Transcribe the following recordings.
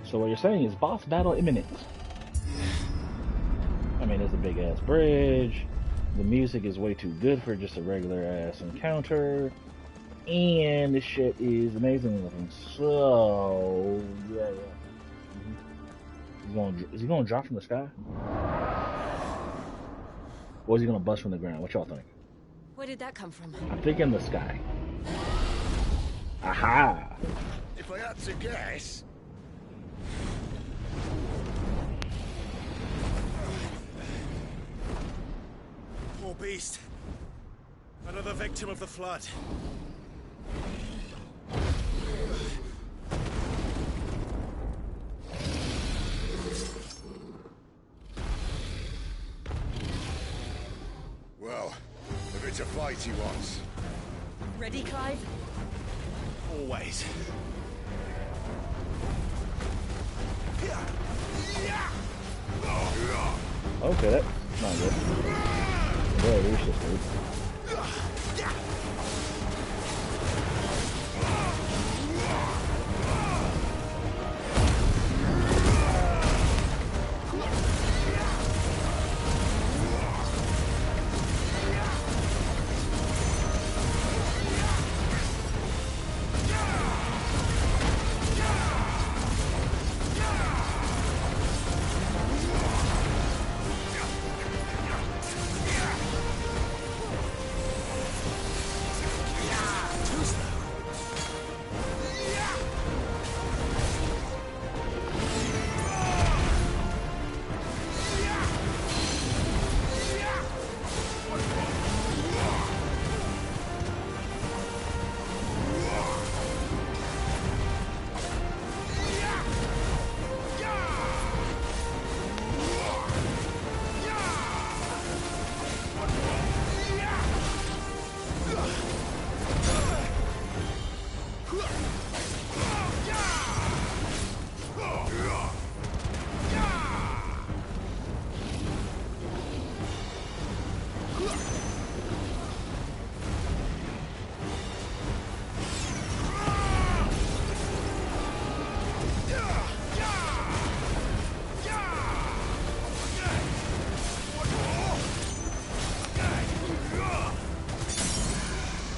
So what you're saying is boss battle imminent. I mean, it's a big ass bridge. The music is way too good for just a regular ass encounter. And this shit is amazing looking. So yeah. Is he gonna drop from the sky? Or is he gonna bust from the ground? What y'all think? Where did that come from? I'm thinking the sky. Aha! If I had to guess. Poor beast. Another victim of the flood. Well, if it's a fight he wants. Ready, Clive? Always. Okay, that's not good. Boy, we should sleep.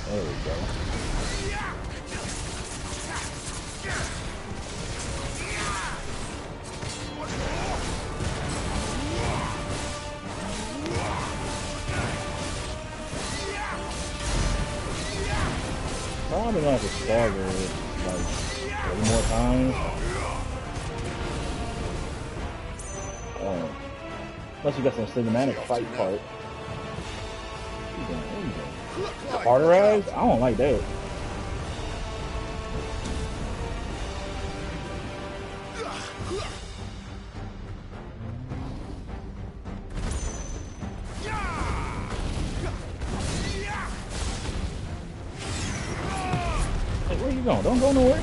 There we go. Probably gonna have to stagger it like 3 more times. Unless you got some cinematic fight part. What you doing? What you doing? Carterized? I don't like that. Hey, where you going? Don't go nowhere.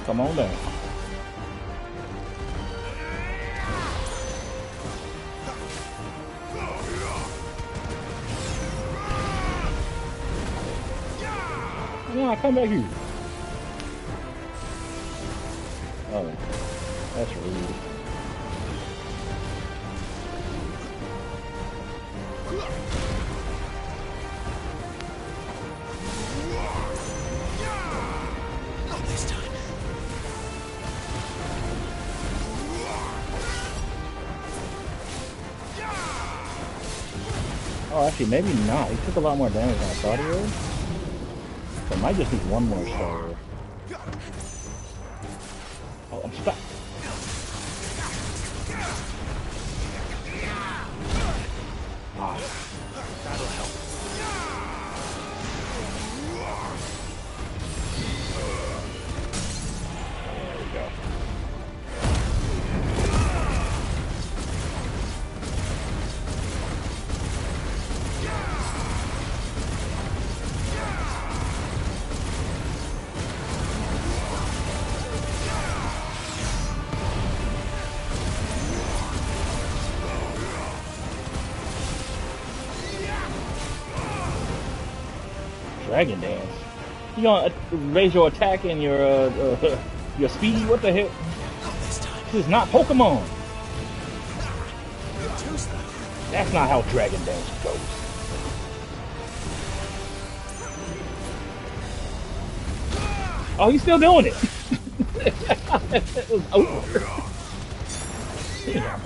Come on down. Nah, come back here. Oh, that's rude. Not this time. Oh, actually, maybe not. He took a lot more damage than I thought he would. So I might just need one more star. Oh, I'm stuck. Ah, That'll help. there we go. Dragon Dance. You gonna raise your attack and your speed? What the hell? Not this time. This is not Pokemon. Too slow. That's not how Dragon Dance goes. Oh, he's still doing it. It was over. Damn.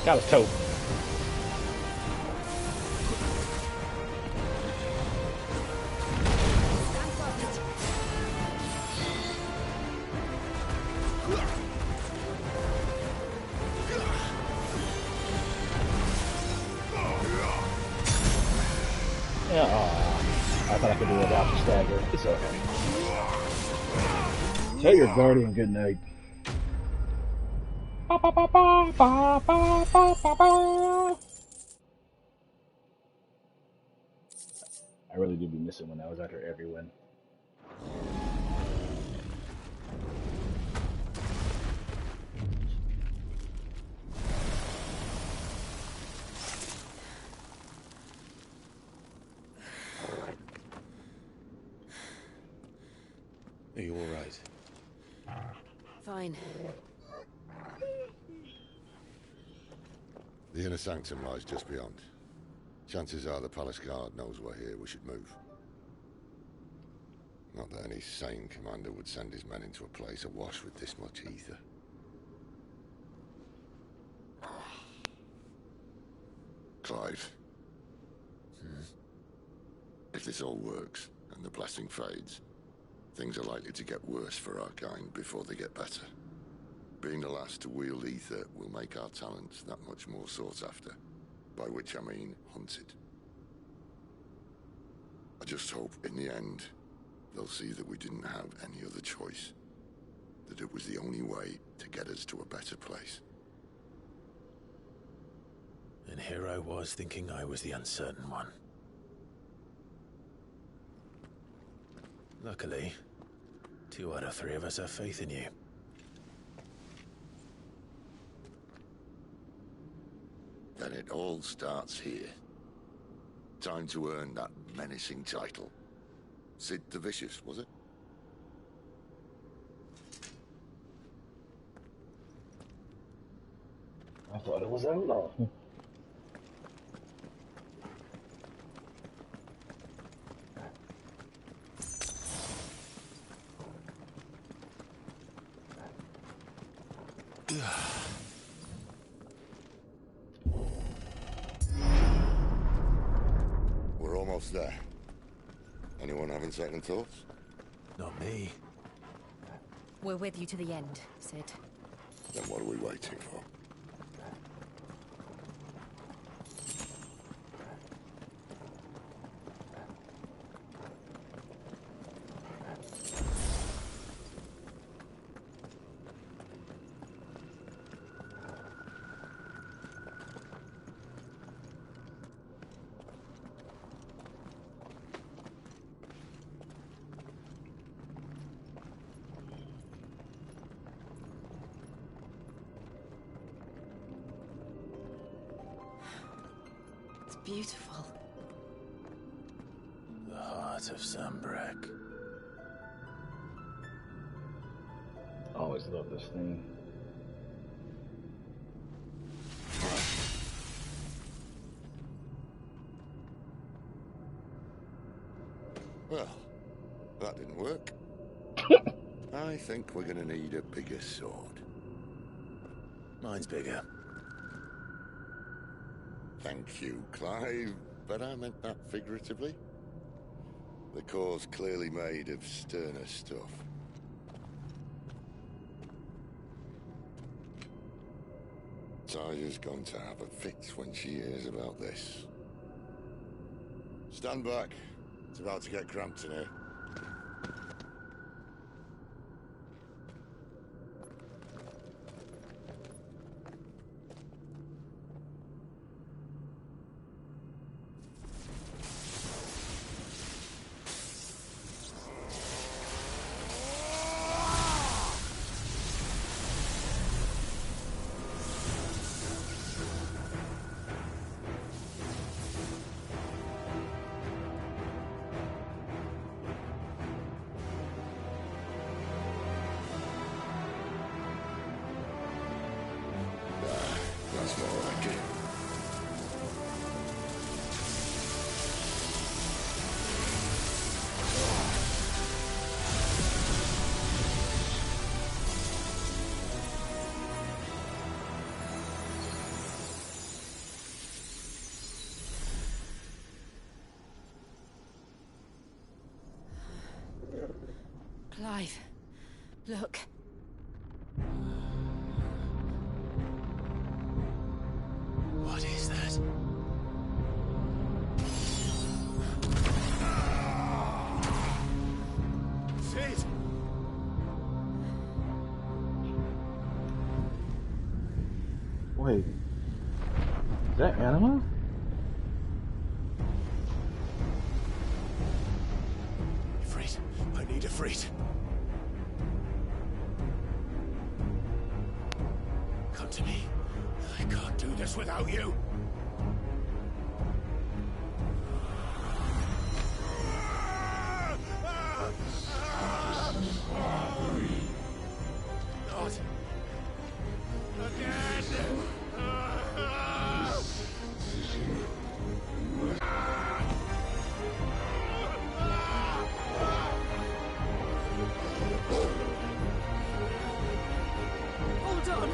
Got his toe. Yeah, I thought I could do it without the stagger. It's okay. Tell your guardian good night. I really do be missing when I was after every win. Are you all right? Fine. The inner sanctum lies just beyond. Chances are the palace guard knows we're here. We should move. Not that any sane commander would send his men into a place awash with this much ether. Clive. If this all works, and the blessing fades, things are likely to get worse for our kind before they get better. Being the last to wield ether will make our talents that much more sought after, by which I mean hunted. I just hope, in the end, they'll see that we didn't have any other choice, that it was the only way to get us to a better place. And here I was thinking I was the uncertain one. Luckily, 2 out of 3 of us have faith in you. Then it all starts here. Time to earn that menacing title. Sid the Vicious, was it? I thought it was Outlaw. We're almost there. Anyone having second thoughts? Not me. We're with you to the end, Sid. Then what are we waiting for? It's beautiful. The heart of Sunbreak. Always love this thing. Well, that didn't work. I think we're gonna need a bigger sword. Mine's bigger. Thank you, Clive, but I meant that figuratively. The core's clearly made of sterner stuff. Natalia's going to have a fit when she hears about this. Stand back. It's about to get cramped in here. That's more like it. Clive, look. What is that? Sid! Wait. Is that Anima? Ifrit, I need Ifrit. Come to me. I can't do this without you. Not again. Hold on.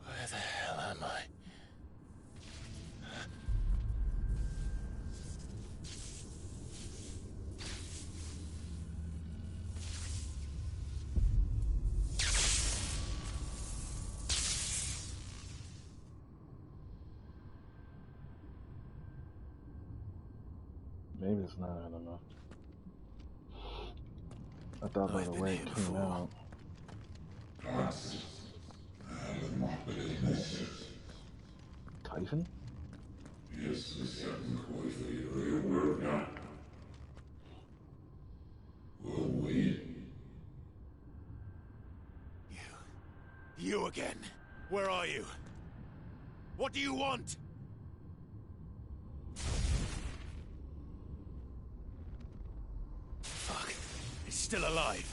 Where the hell am I? Maybe it's not, I don't know. I thought by I've the been way here it came before. out. Typhon? You again. Where are you? What do you want? Fuck. It's still alive.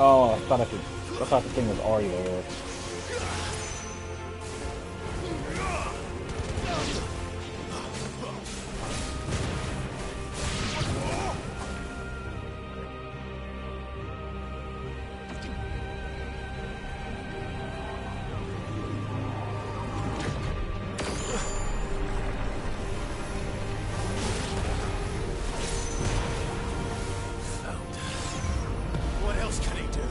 Oh, I thought the thing was already there. What else can he do?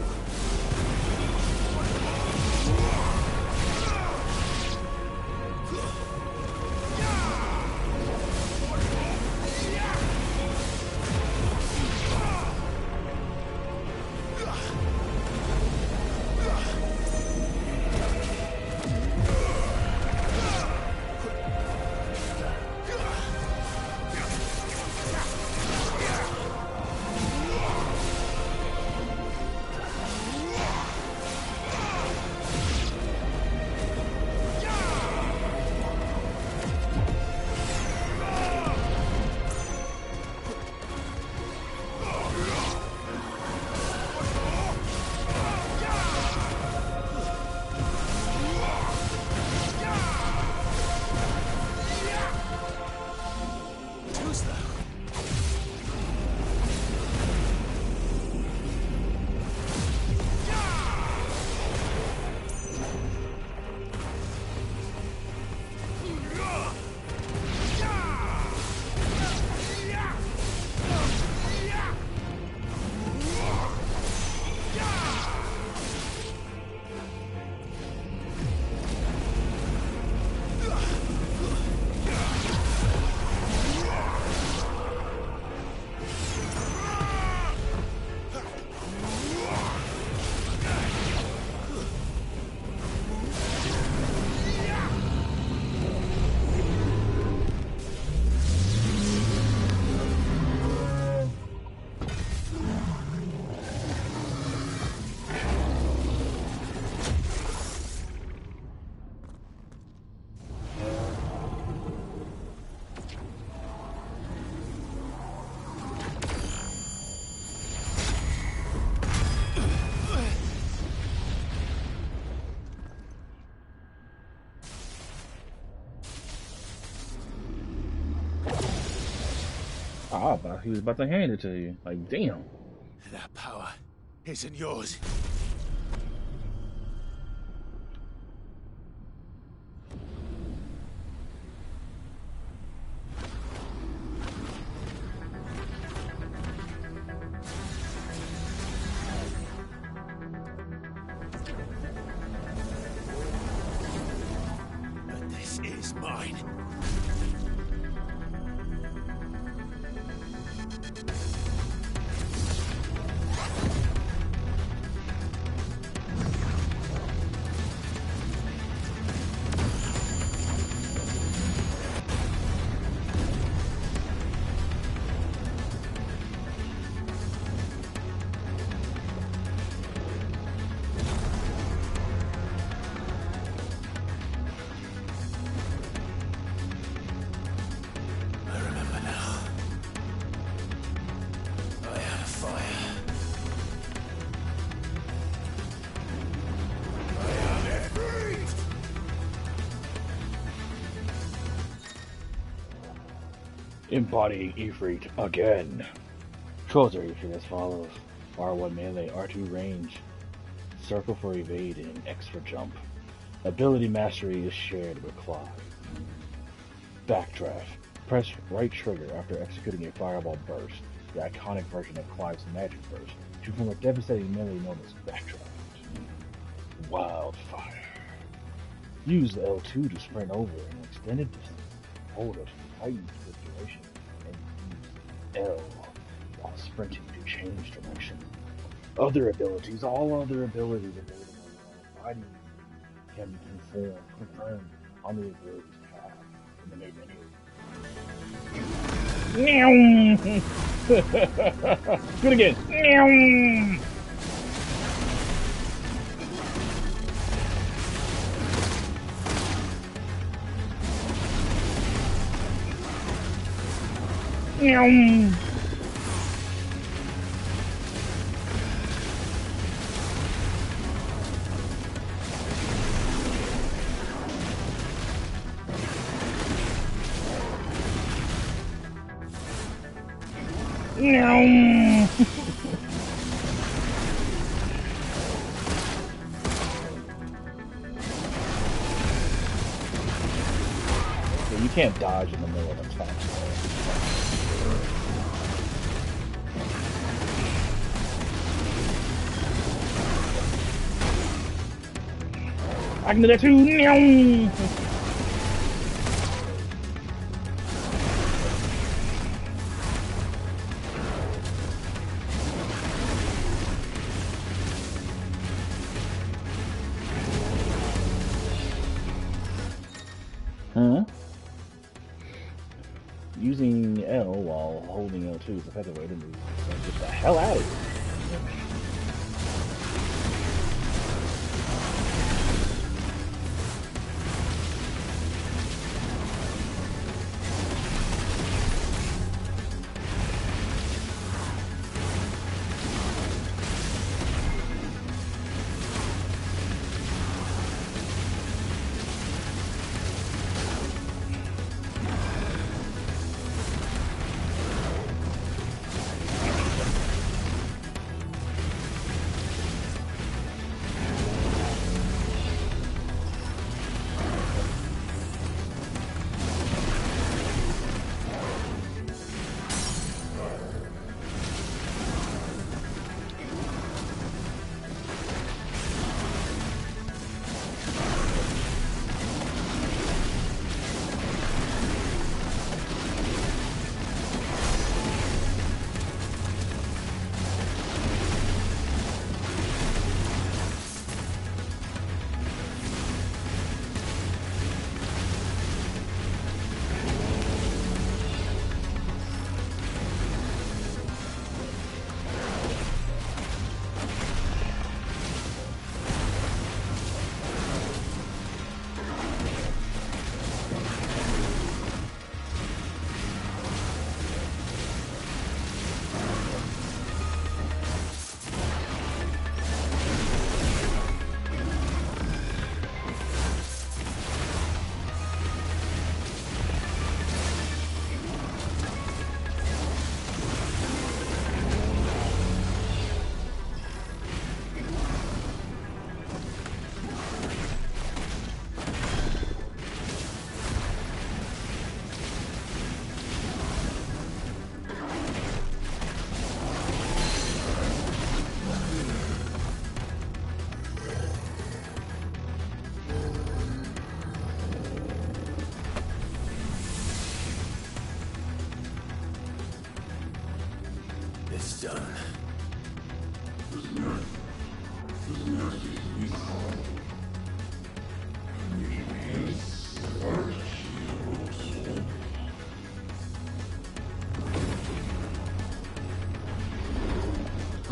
Ah, but he was about to hand it to you. Like, damn. That power isn't yours. But this is mine. Embodying Ifrit again. Controls are Ifrit as follows. R1 melee, R2 range, circle for evade, and X for jump. Ability mastery is shared with Clive. Backdraft. Press right trigger after executing a fireball burst, the iconic version of Clive's magic burst, to form a devastating melee known as Backdraft. Wildfire. Use L2 to sprint over an extended distance. Hold it to tighten the duration, and use L while sprinting to change direction. Other abilities, all other abilities available on fighting can be confirmed on the abilities tab in the main menu. Do it again. Yeah, you can't dodge in the middle of attacks. I can do that too. Huh? Using L while holding L2 is the effective way to move. So get the hell out of here. It's done.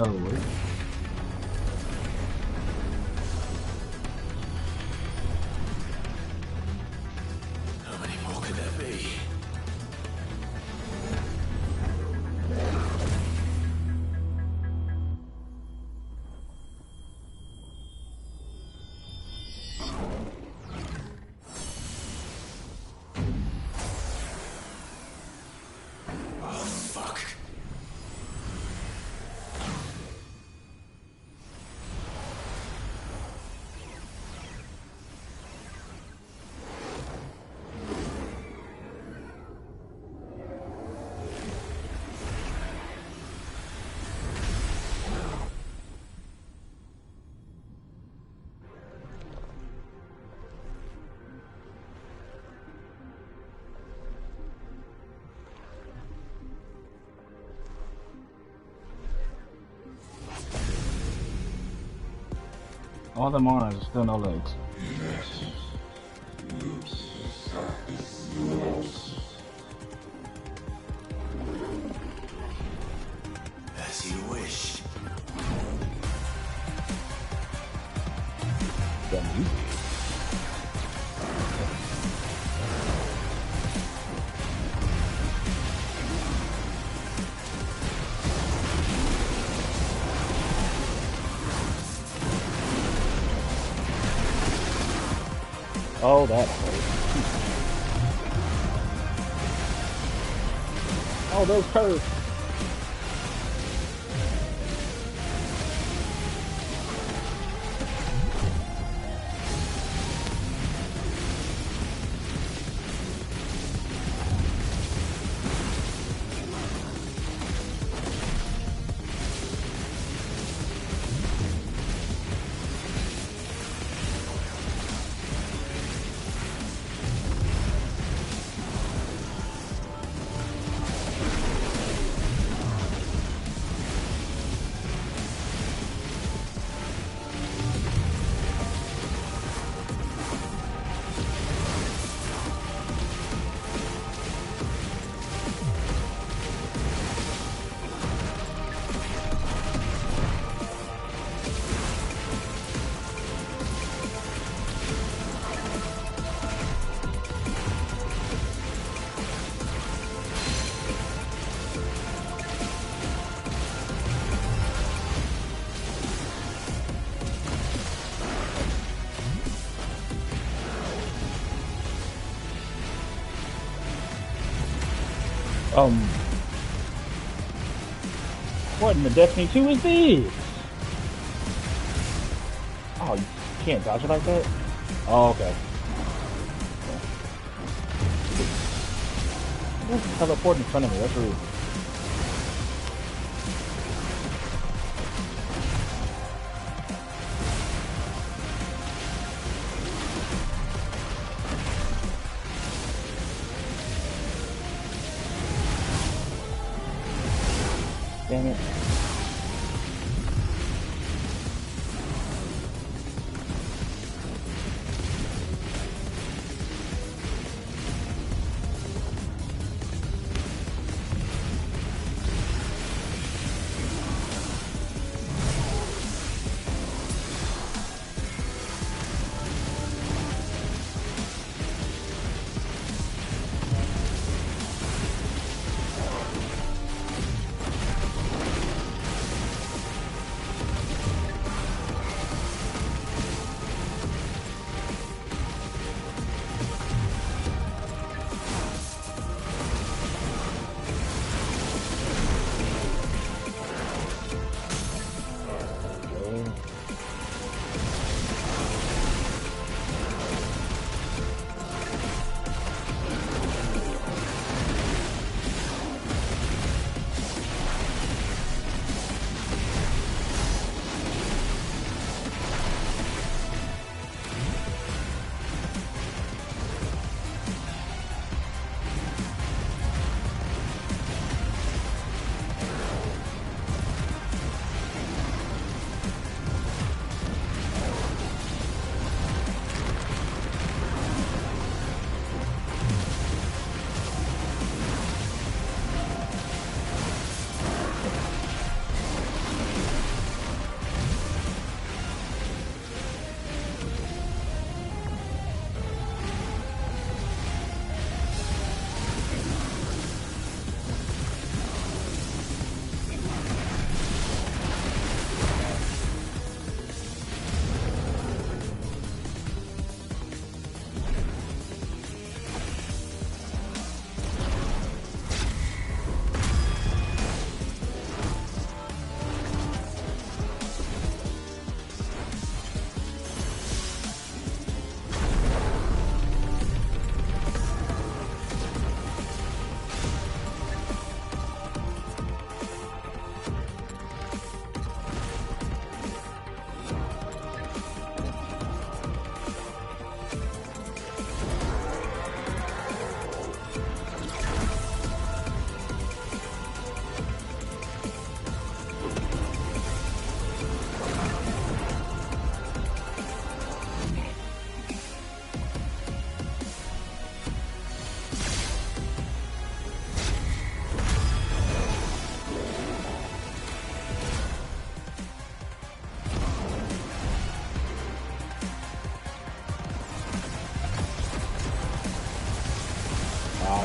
Oh, wait. How many more could there be? All them arms, still no legs. As you wish. Dummy. Oh, that hurt. Oh, those curves. What in the Destiny 2 is this? Oh, you can't dodge it like that? Oh, okay. Teleport in front of me, that's rude. Damn it.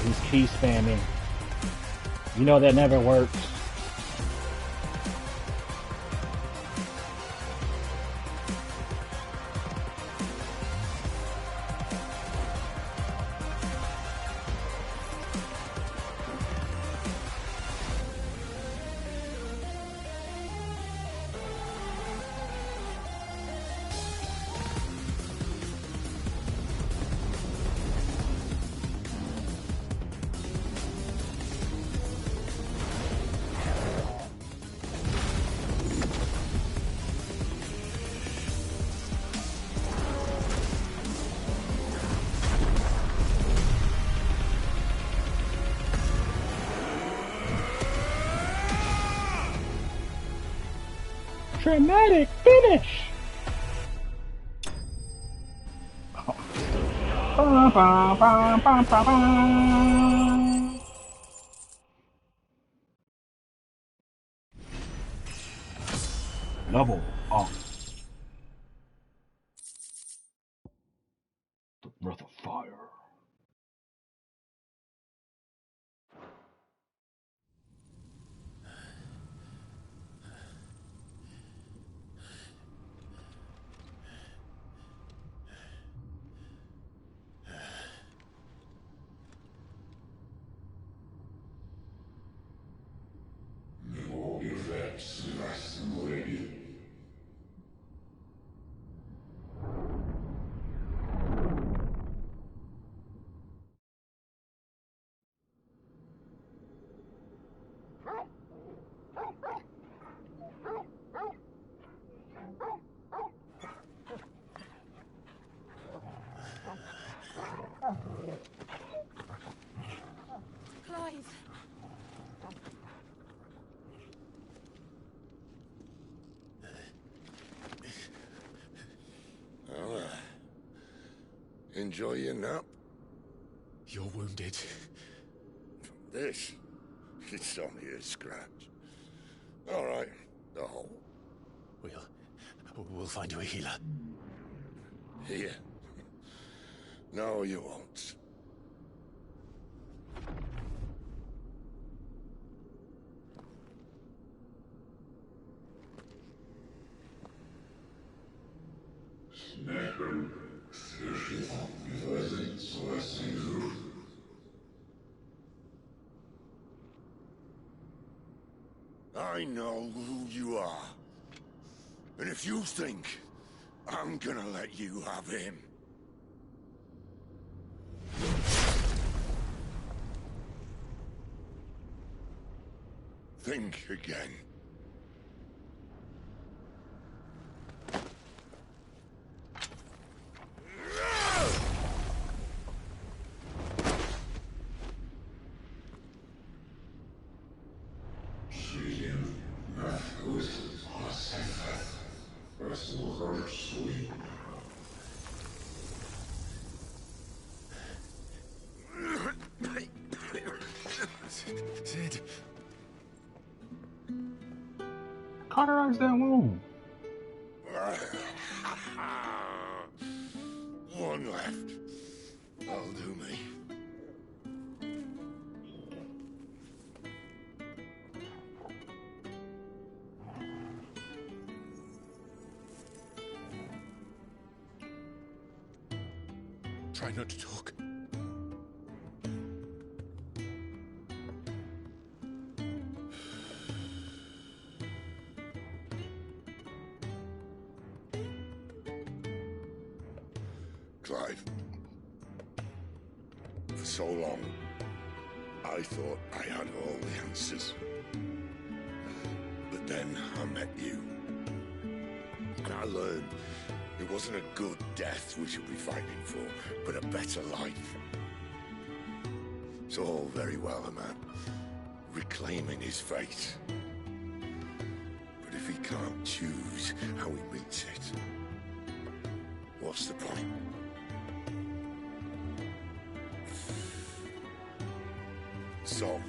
He's key spamming. You know that never works. Dramatic finish! Level up. The Breath of Fire. Clive! Well, enjoy your nap. You're wounded. This, it's only a scratch. All right, the hole. We'll find you a healer. Here. No, you won't. I know who you are. And if you think I'm gonna let you have him... think again. Sid. Cauterize that wound. One left. That'll do me. Try not to talk. Clive. For so long, I thought I had all the answers. But then I met you. And I learned it wasn't a good death we should be fighting for, but a better life. It's all very well, a man reclaiming his fate. But if he can't choose how he meets it, what's the point? So,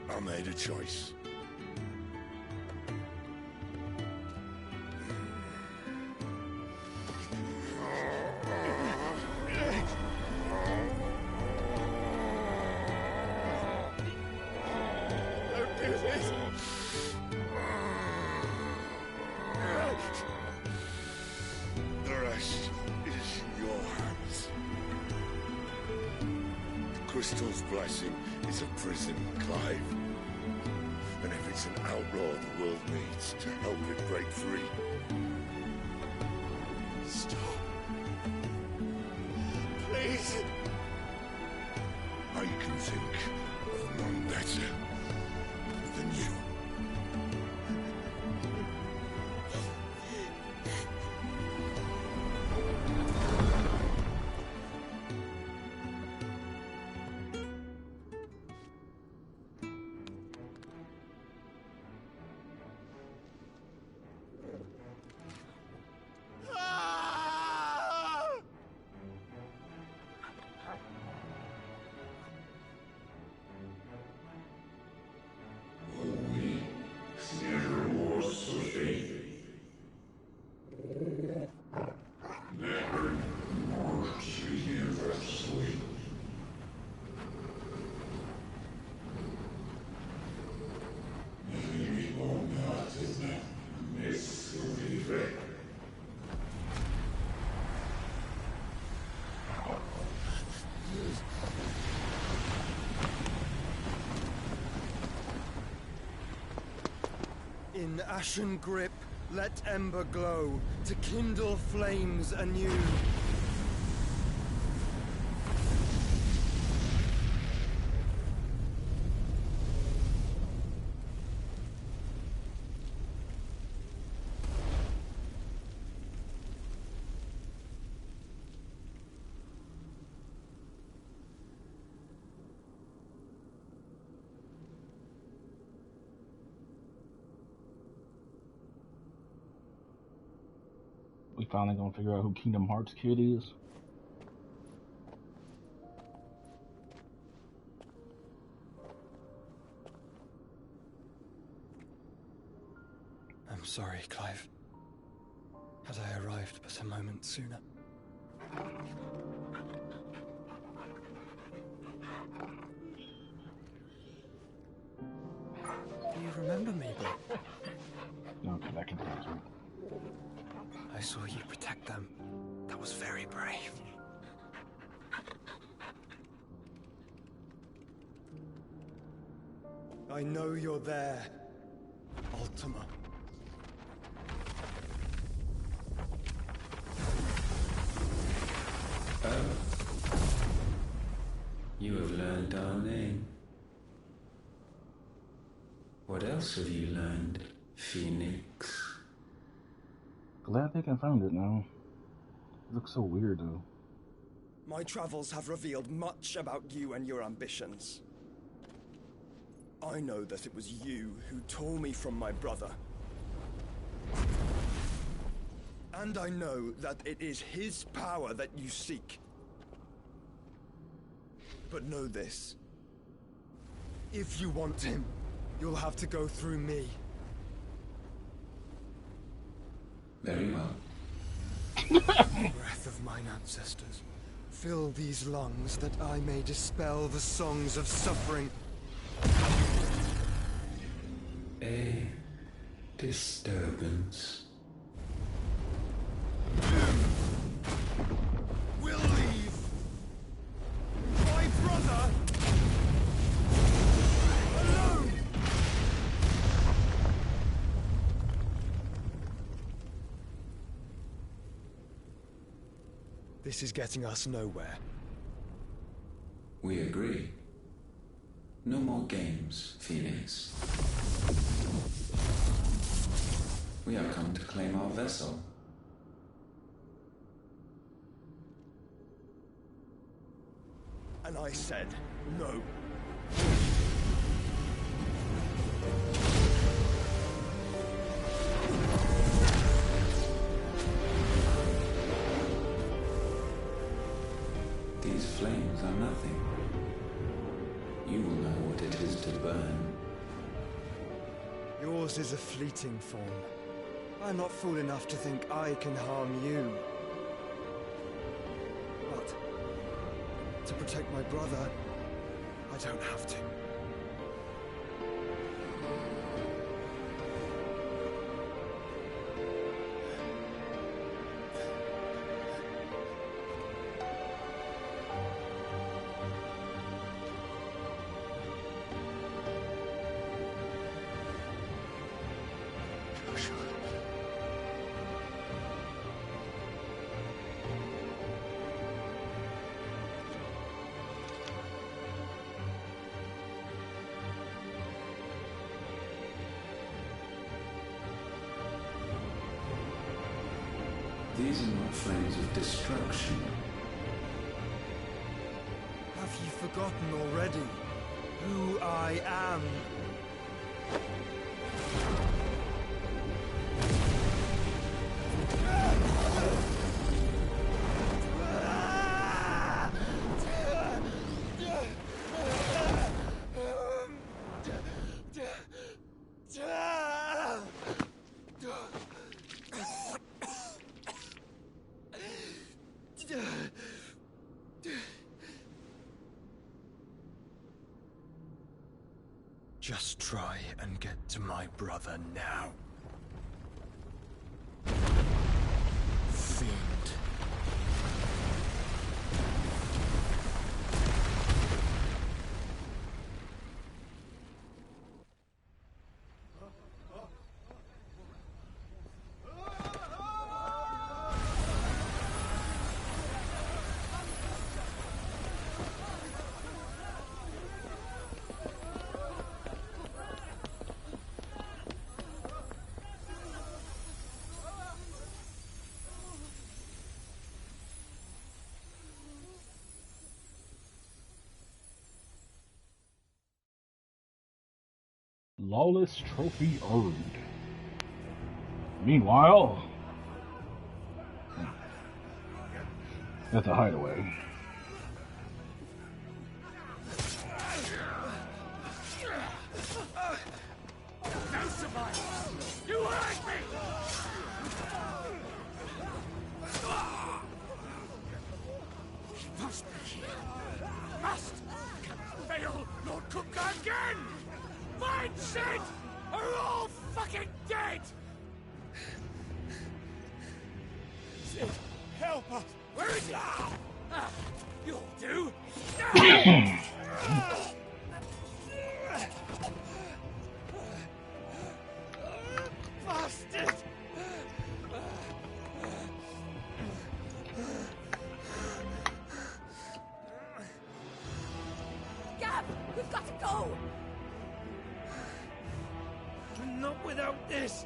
I made a choice. Don't do this! The rest is in your hands. The Crystal's blessing is a prison, Clive. And if it's an outlaw the world needs to help it break free... Stop. Please. I can think of none better than you. In ashen grip, let ember glow, to kindle flames anew. We finally gonna figure out who Kingdom Hearts Kid is. I'm sorry, Clive. Had I arrived but a moment sooner. Do you remember me, Bob? No, okay, that confuses me. I saw you protect them. That was very brave. I know you're there, Ultima. You have learned our name. What else have you learned, Phoenix? Glad they confirmed it now. It looks so weird though. My travels have revealed much about you and your ambitions. I know that it was you who tore me from my brother. And I know that it is his power that you seek. But know this. If you want him, you'll have to go through me. Very well. Breath of mine ancestors, fill these lungs that I may dispel the songs of suffering. A disturbance. We'll leave. My brother alone. This is getting us nowhere. We agree. No more games, Phoenix. We have come to claim our vessel. And I said no. These flames are nothing. You will know what it is to burn. Yours is a fleeting form. I'm not fool enough to think I can harm you. But to protect my brother, I don't have to. These are not flames of destruction. Have you forgotten already who I am? Just try and get to my brother now. Fiend. Lawless trophy earned. Meanwhile, at the hideaway. No survivors! You hurt me! Must be here. Must! Can fail nor cook again! Mindset are all fucking dead! Sid, help us! Where is he? You'll do! Bastard! Gab, we've got to go! Not without this!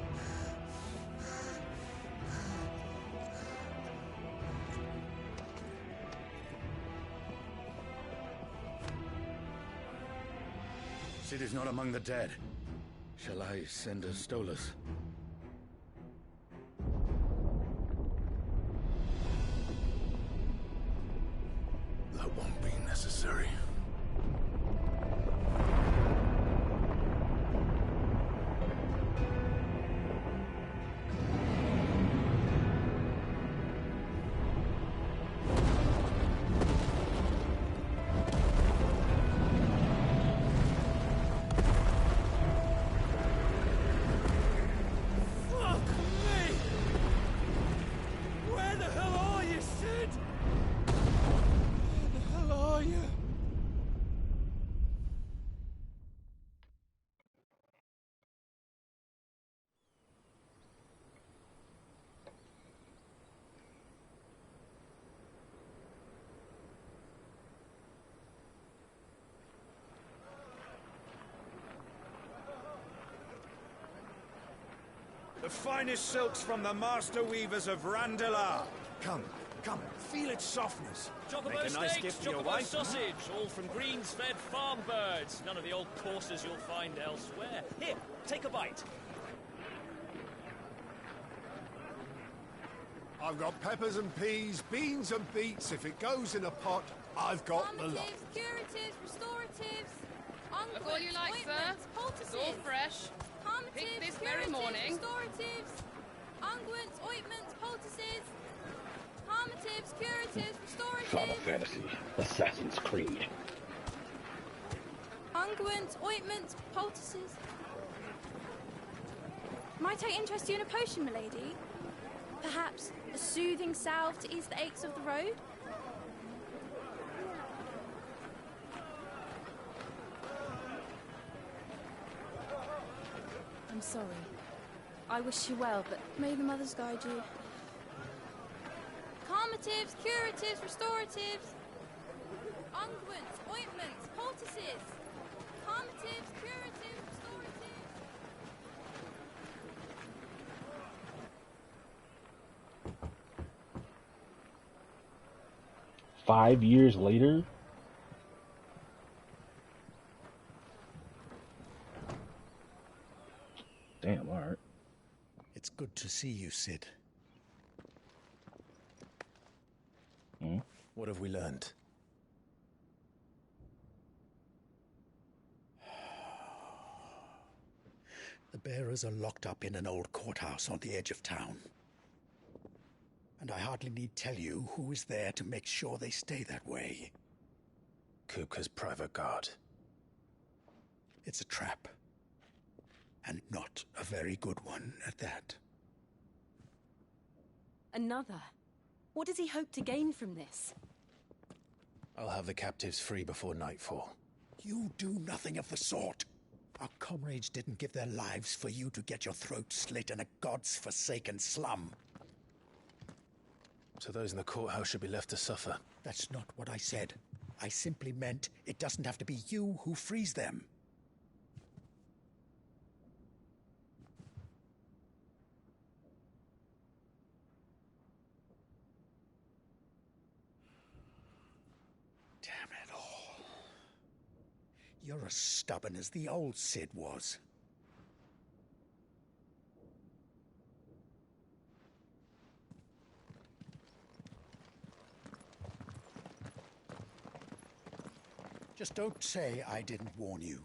Sid is not among the dead. Shall I send a Stolas? That won't be necessary. The finest silks from the master weavers of Randalar. Come, feel its softness. Chocobo Make a nice steaks, gift for your chocobo wife. sausage, all from greens-fed farm birds. None of the old courses you'll find elsewhere. Here, take a bite. I've got peppers and peas, beans and beets. If it goes in a pot, I've got the lot. Calmatives, curatives, restoratives, Look all you like, sir. It's all fresh. Picked this very morning. Restoratives, unguents, ointments, poultices, calmatives, curatives, Final restoratives, Fantasy, Assassin's Creed. unguents, ointments, poultices. Might I interest you in a potion, milady? Perhaps a soothing salve to ease the aches of the road? I'm sorry. I wish you well, but may the mothers guide you. Calmatives, curatives, restoratives, unguents, ointments, poultices. Calmatives, curatives, restoratives. 5 years later. Damn, alright. It's good to see you, Sid. Hmm? What have we learned? The bearers are locked up in an old courthouse on the edge of town. And I hardly need tell you who is there to make sure they stay that way. Kupka's private guard. It's a trap. And not a very good one at that. Another? What does he hope to gain from this? I'll have the captives free before nightfall. You do nothing of the sort. Our comrades didn't give their lives for you to get your throat slit in a god's forsaken slum. So those in the courthouse should be left to suffer. That's not what I said. I simply meant it doesn't have to be you who frees them. Damn it all. You're as stubborn as the old Sid was. Just don't say I didn't warn you.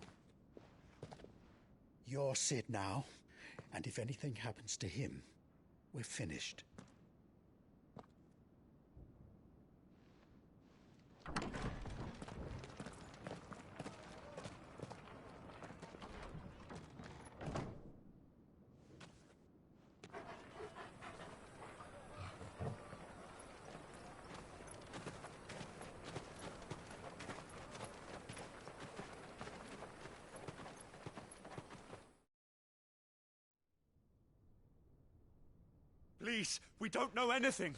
You're Sid now, and if anything happens to him, we're finished. Please, we don't know anything.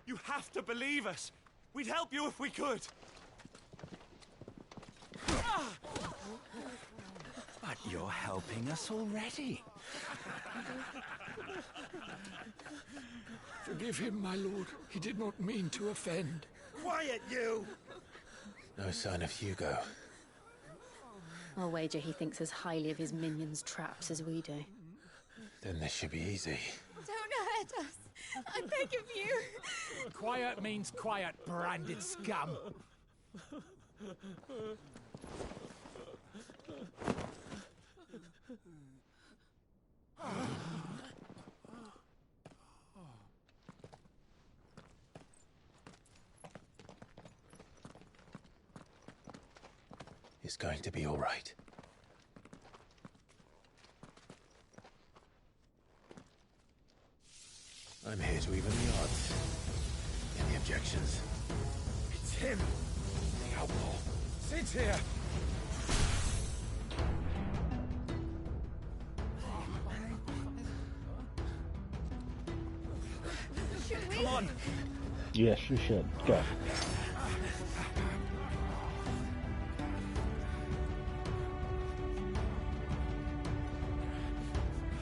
You have to believe us. We'd help you if we could. But you're helping us already. Forgive him, my lord. He did not mean to offend. Quiet, you! No sign of Hugo. I'll wager he thinks as highly of his minions' traps as we do. Then this should be easy. Don't hurt us. I beg of you. Quiet means quiet, branded scum. It's going to be all right. I'm here to even the odds. Any objections? It's him! The outlaw. Sid's here! Come on! Yes, you should. Go.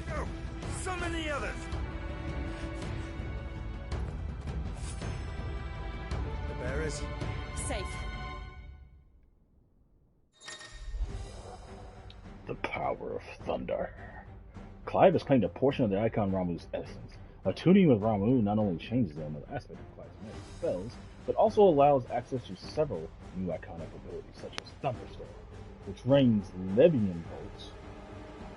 Go! Summon the others! The bearers? Safe. The power of thunder. Clive has claimed a portion of the icon Ramuh's essence. Attuning with Ramuh not only changes the element aspect of Clive's magic spells, but also allows access to several new iconic abilities, such as Thunderstorm, which rains Levian bolts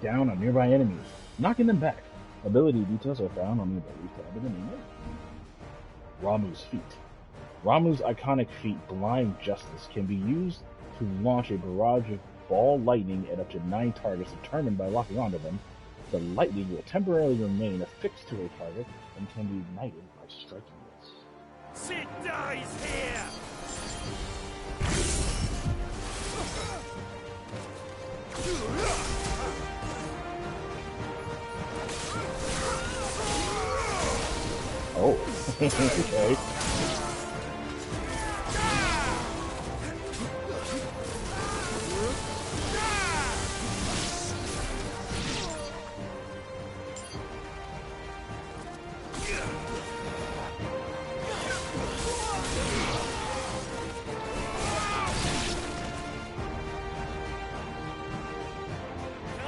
down on nearby enemies, knocking them back. Ability details are found on the ability tab in the main menu. Ramuh's feat. Ramuh's iconic feat, Blind Justice, can be used to launch a barrage of ball lightning at up to 9 targets determined by locking onto them. The lightning will temporarily remain affixed to a target and can be ignited by striking it. Sid dies here! Oh, okay.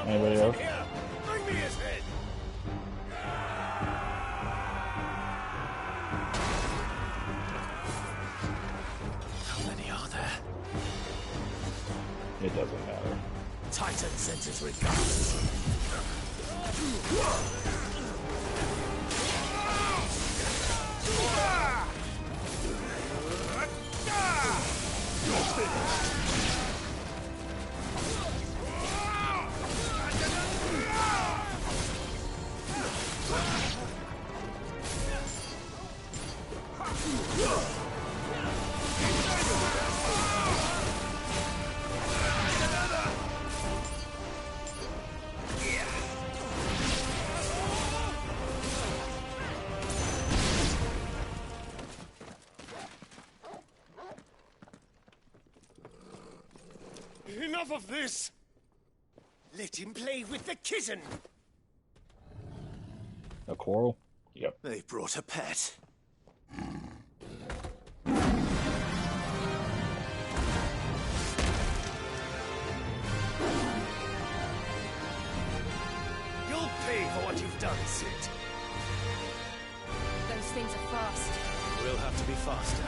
Anybody else? Bring me his head! How many are there? It doesn't matter. Titan sends his regards. Enough of this! Let him play with the kitten! A coral? Yep. They brought a pet. You'll pay for what you've done, Sid. Those things are fast. We'll have to be faster.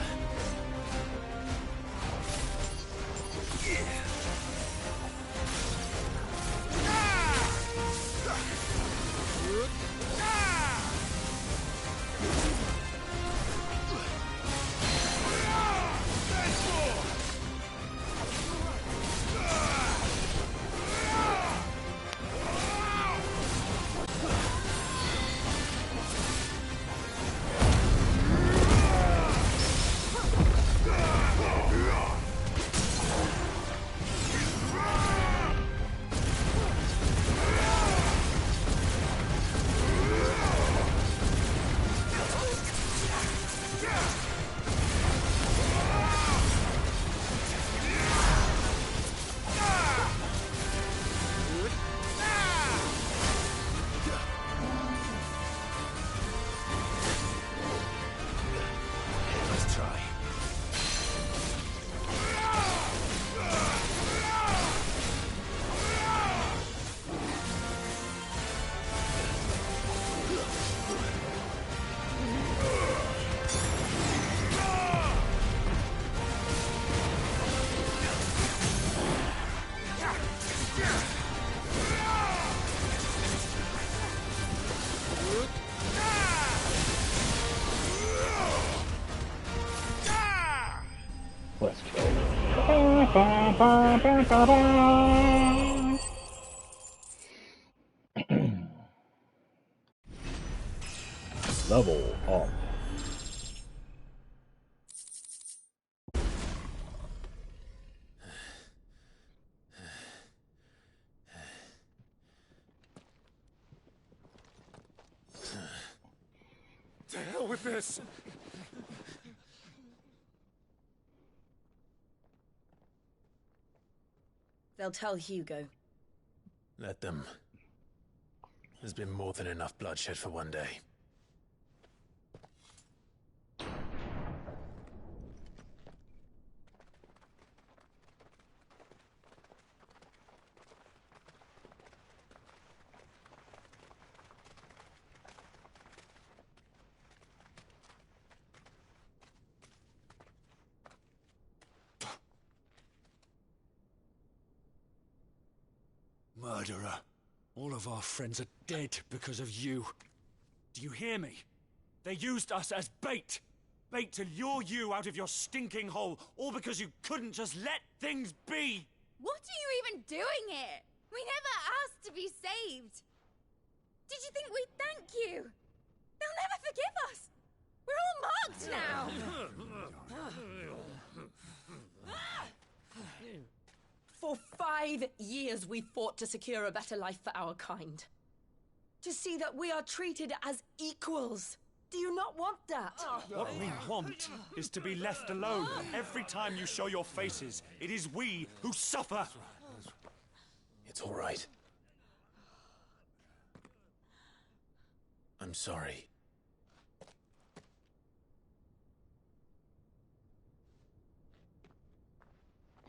Let's go. Ba, ba, ba, ba, ba. Level up. To hell with this! They'll tell Hugo. Let them. There's been more than enough bloodshed for one day. Murderer. All of our friends are dead because of you. Do you hear me? They used us as bait. Bait to lure you out of your stinking hole, all because you couldn't just let things be. What are you even doing here? We never asked to be saved. Did you think we'd thank you? They'll never forgive us. We're all marked now. For 5 years we fought to secure a better life for our kind. To see that we are treated as equals. Do you not want that? What we want is to be left alone. Every time you show your faces, it is we who suffer. It's all right. I'm sorry.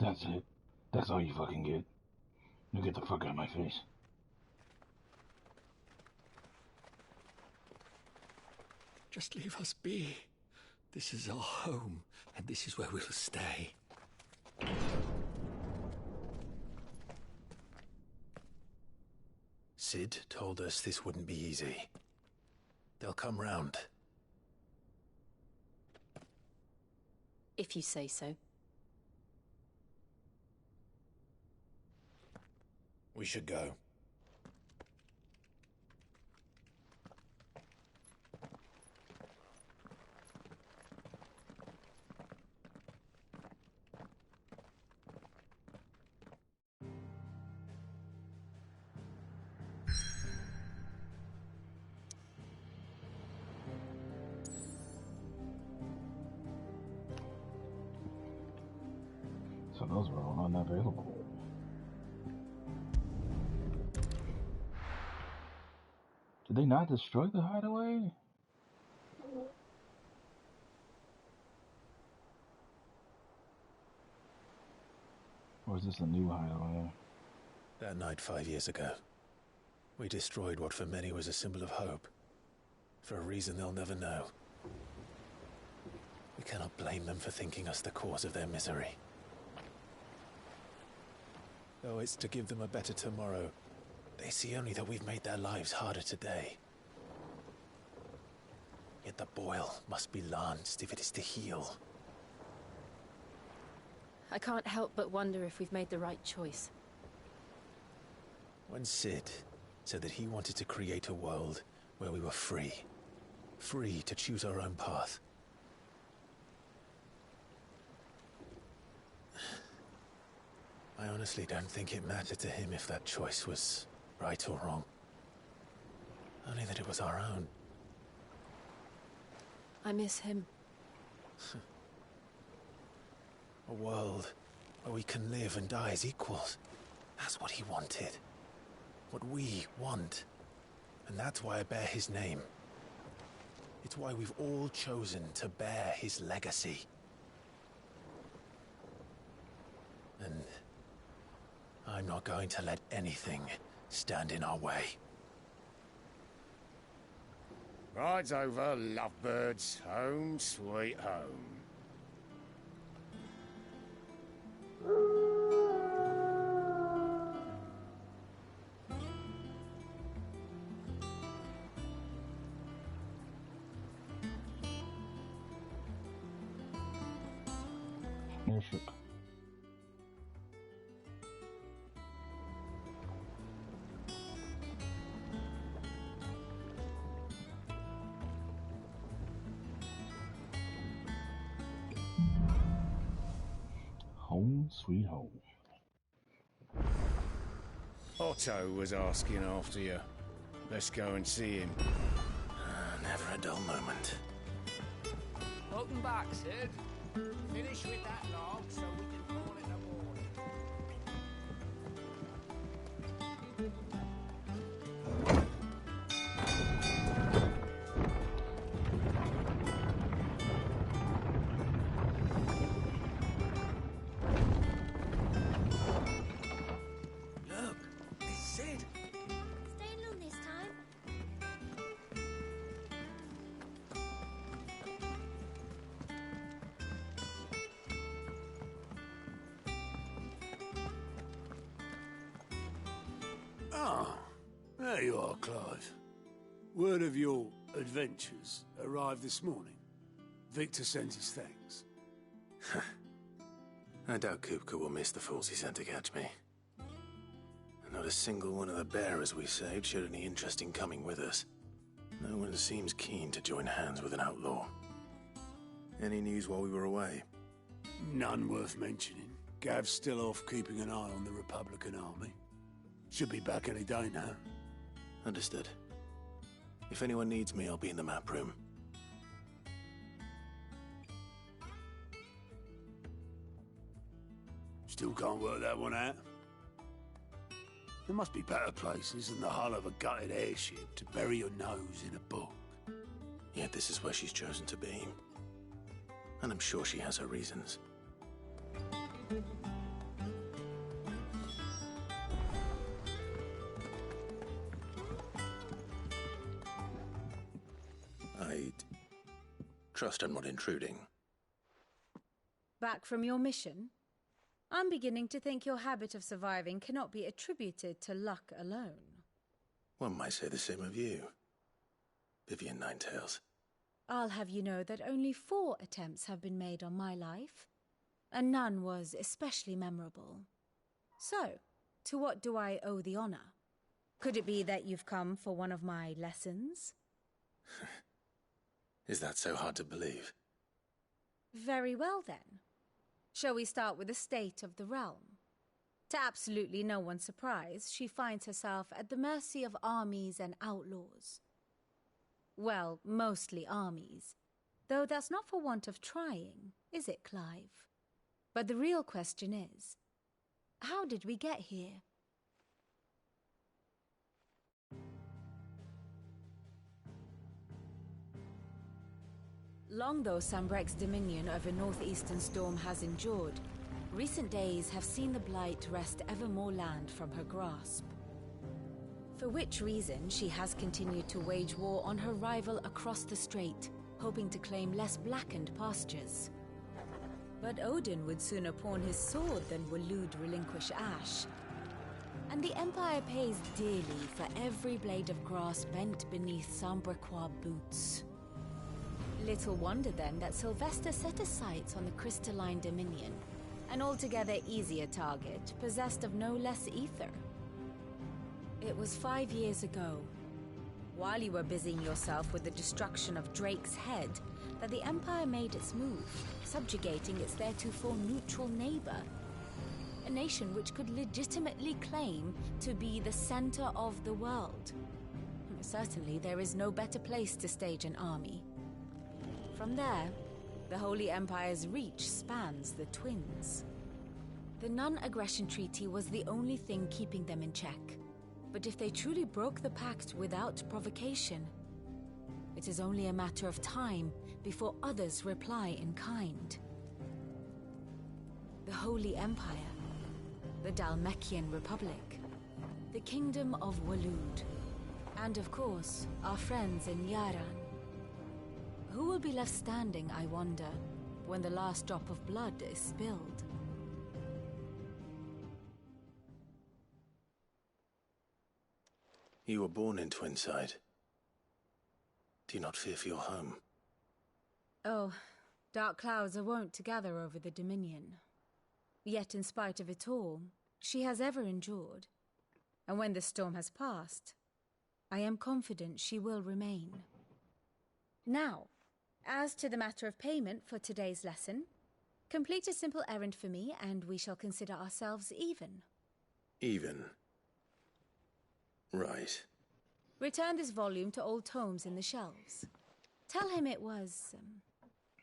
That's it. That's all you fucking get. You get the fuck out of my face. Just leave us be. This is our home, and this is where we'll stay. Sid told us this wouldn't be easy. They'll come round. If you say so. We should go. So those were all unavailable. Did they not destroy the hideaway? Or is this a new hideaway? That night 5 years ago, we destroyed what for many was a symbol of hope. For a reason they'll never know. We cannot blame them for thinking us the cause of their misery. though it's to give them a better tomorrow. They see only that we've made their lives harder today. Yet the boil must be lanced if it is to heal. I can't help but wonder if we've made the right choice. When Sid said that he wanted to create a world where we were free. Free to choose our own path. I honestly don't think it mattered to him if that choice was right or wrong. Only that it was our own. I miss him. A world where we can live and die as equals. That's what he wanted. What we want. And that's why I bear his name. It's why we've all chosen to bear his legacy. And I'm not going to let anything stand in our way. Ride's over, lovebirds. Home sweet home. Perfect. Home sweet home. Otto was asking after you. Let's go and see him. Never a dull moment. Welcome back, Sid. Finish with that log so we can call it a morning. Look, it's Sid. Staying long this time? Ah, there you are, Clive. Word of your adventures arrived this morning. Victor sends his thanks. I doubt Kupka will miss the fools he sent to catch me. And not a single one of the bearers we saved showed any interest in coming with us. No one seems keen to join hands with an outlaw. Any news while we were away? None worth mentioning. Gav's still off keeping an eye on the Republican army. Should be back any day now. Understood. If anyone needs me, I'll be in the map room. Still can't work that one out. There must be better places than the hull of a gutted airship to bury your nose in a book. Yet this is where she's chosen to be. And I'm sure she has her reasons. I'd trust I'm not intruding. Back from your mission? I'm beginning to think your habit of surviving cannot be attributed to luck alone. One might say the same of you, Vivian Ninetails. I'll have you know that only 4 attempts have been made on my life, and none was especially memorable. So, to what do I owe the honor? Could it be that you've come for one of my lessons? Is that so hard to believe? Very well then. Shall we start with the state of the realm? To absolutely no one's surprise, she finds herself at the mercy of armies and outlaws. Well, mostly armies. Though that's not for want of trying, is it, Clive? But the real question is, how did we get here? Long though Sambrek's dominion over northeastern Storm has endured, recent days have seen the Blight wrest ever more land from her grasp. For which reason she has continued to wage war on her rival across the strait, hoping to claim less blackened pastures. But Odin would sooner pawn his sword than Waloed relinquish Ash, And the Empire pays dearly for every blade of grass bent beneath Sambraquois boots. Little wonder then that Sylvester set his sights on the crystalline Dominion, an altogether easier target, possessed of no less ether. It was 5 years ago, while you were busying yourself with the destruction of Drake's head, that the Empire made its move, subjugating its theretofore neutral neighbor. A nation which could legitimately claim to be the center of the world. Certainly, there is no better place to stage an army. From there, the Holy Empire's reach spans the Twins. The non-aggression treaty was the only thing keeping them in check. But if they truly broke the pact without provocation, it is only a matter of time before others reply in kind. The Holy Empire, the Dhalmekian Republic, the Kingdom of Waloed, and of course, our friends in Yaran. Who will be left standing, I wonder, when the last drop of blood is spilled? You were born in Twinside. Do you not fear for your home? Oh, dark clouds are wont to gather over the Dominion. Yet in spite of it all, she has ever endured. And when the storm has passed, I am confident she will remain. Now, as to the matter of payment for today's lesson, complete a simple errand for me and we shall consider ourselves even. Even? Right. Return this volume to old tomes in the shelves. Tell him it was,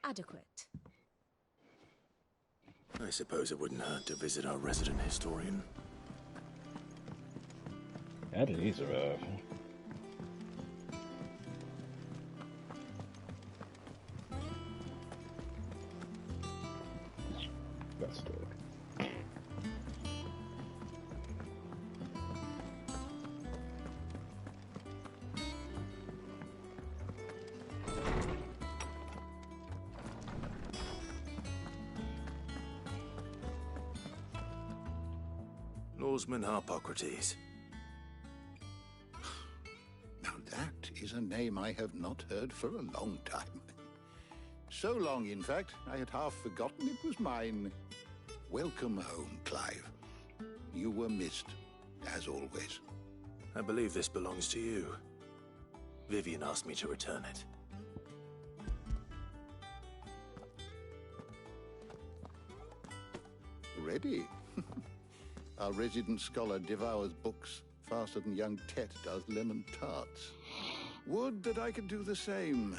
adequate. I suppose it wouldn't hurt to visit our resident historian. That is rough. That's good. Lawsman Harpocrates. Now that is a name I have not heard for a long time. So long, in fact, I had half forgotten it was mine. Welcome home, Clive. You were missed, as always. I believe this belongs to you. Vivian asked me to return it. Ready? Our resident scholar devours books faster than young Tet does lemon tarts. Would that I could do the same.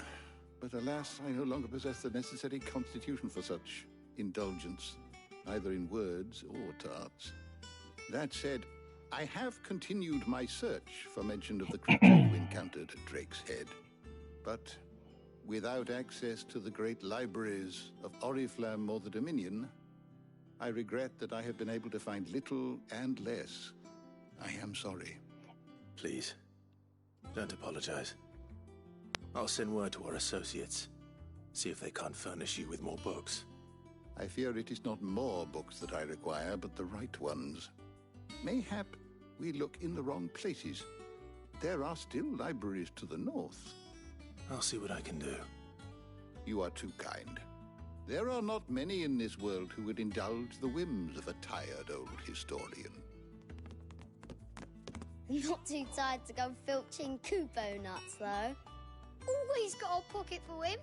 But alas, I no longer possess the necessary constitution for such indulgence, either in words or tarts. That said, I have continued my search for mention of the creature you encountered at Drake's Head. But without access to the great libraries of Oriflamme or the Dominion, I regret that I have been able to find little and less. I am sorry. Please, don't apologize. I'll send word to our associates. See if they can't furnish you with more books. I fear it is not more books that I require, but the right ones. Mayhap we look in the wrong places. There are still libraries to the north. I'll see what I can do. You are too kind. There are not many in this world who would indulge the whims of a tired old historian. Not too tired to go filching Kupo nuts, though. Always got a pocket for him.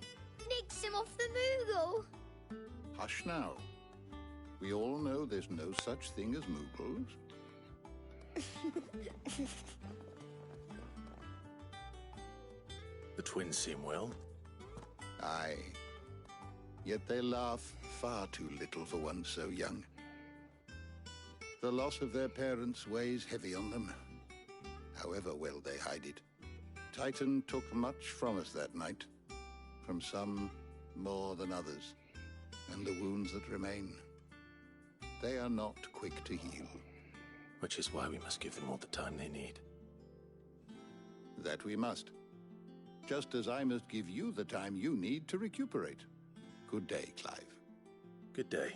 Nicks him off the Moogle. Hush now. We all know there's no such thing as Moogles. The twins seem well. Aye. Yet they laugh far too little for one so young. The loss of their parents weighs heavy on them, however well they hide it. Titan took much from us that night, from some more than others, and the wounds that remain, they are not quick to heal. Which is why we must give them all the time they need. That we must. Just as I must give you the time you need to recuperate. Good day, Clive. Good day.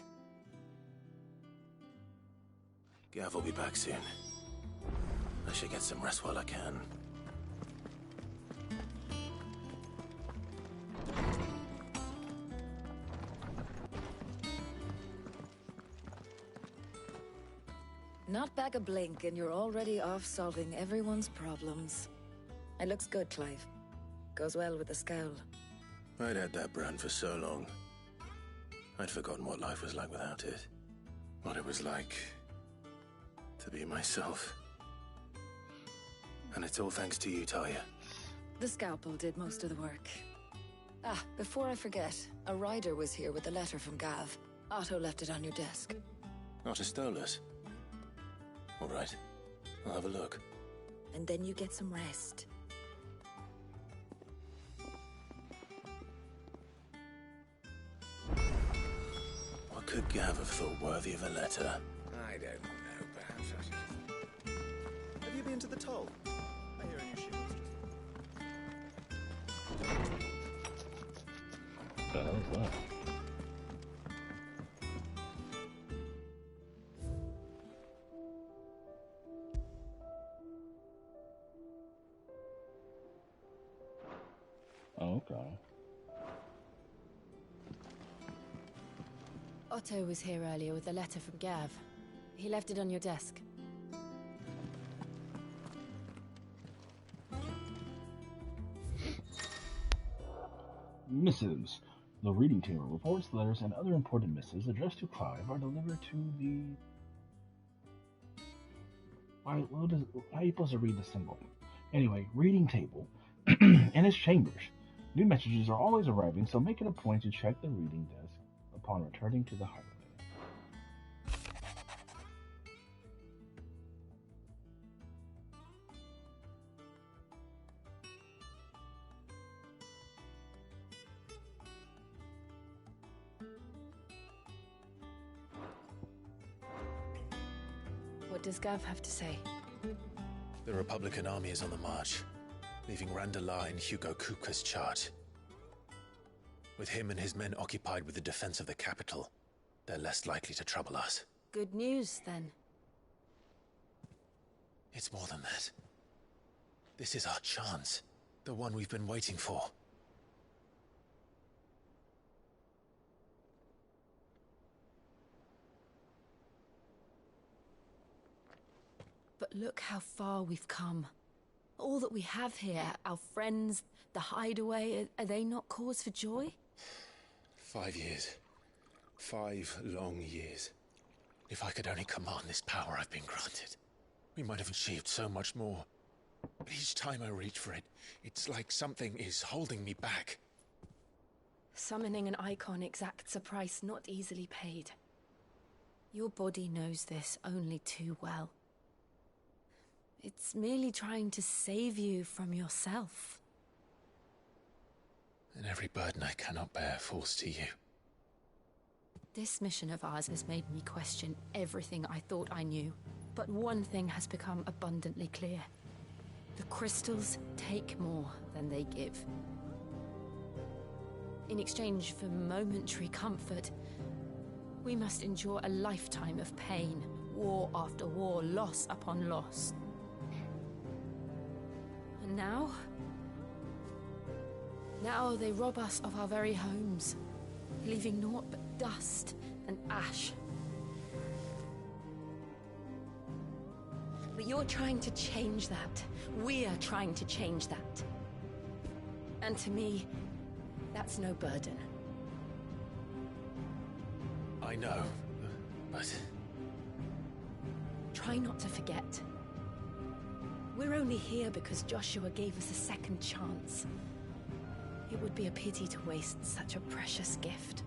Gav will be back soon. I should get some rest while I can. Not back a blink, and you're already off solving everyone's problems. It looks good, Clive. Goes well with the scowl. I'd had that brand for so long. I'd forgotten what life was like without it. What it was like to be myself. And it's all thanks to you, Talia. The scalpel did most of the work. Ah, before I forget, a rider was here with a letter from Gav. Otto left it on your desk. Not a stolus. All right, I'll have a look. And then you get some rest. What could Gav have thought worthy of a letter? I don't know, perhaps I should... Have you been to the toll? I hear a new ship was just... What the hell is that? Okay. Otto was here earlier with a letter from Gav. He left it on your desk. Missives. The reading table reports, letters, and other important missives addressed to Clive are delivered to the... How are you supposed to read the symbol? Anyway, reading table and its chambers. New messages are always arriving, so make it a point to check the reading desk upon returning to the highway. What does Gav have to say? The Republican army is on the march, leaving Randalar in Hugo Kupka's charge. With him and his men occupied with the defense of the capital, they're less likely to trouble us. Good news, then. It's more than that. This is our chance, the one we've been waiting for. But look how far we've come. All that we have here, our friends, the hideaway, are they not cause for joy? 5 years. 5 long years. If I could only command this power I've been granted, we might have achieved so much more. But each time I reach for it, it's like something is holding me back. Summoning an icon exacts a price not easily paid. Your body knows this only too well. It's merely trying to save you from yourself. And every burden I cannot bear falls to you. This mission of ours has made me question everything I thought I knew. But one thing has become abundantly clear. The crystals take more than they give. In exchange for momentary comfort, we must endure a lifetime of pain, war after war, loss upon loss. And now they rob us of our very homes, leaving naught but dust and ash. But you're trying to change that. We're trying to change that. And to me, that's no burden. I know, but... Try not to forget. We're only here because Joshua gave us a second chance. It would be a pity to waste such a precious gift.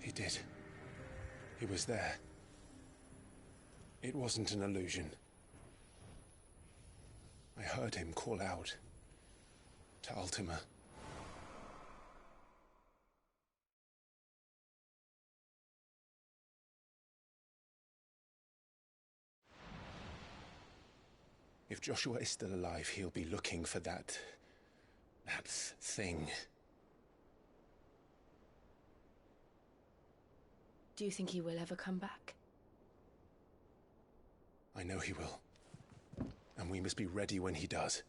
He did. He was there. It wasn't an illusion. I heard him call out to Ultima. If Joshua is still alive, he'll be looking for that thing. Do you think he will ever come back? I know he will. And we must be ready when he does.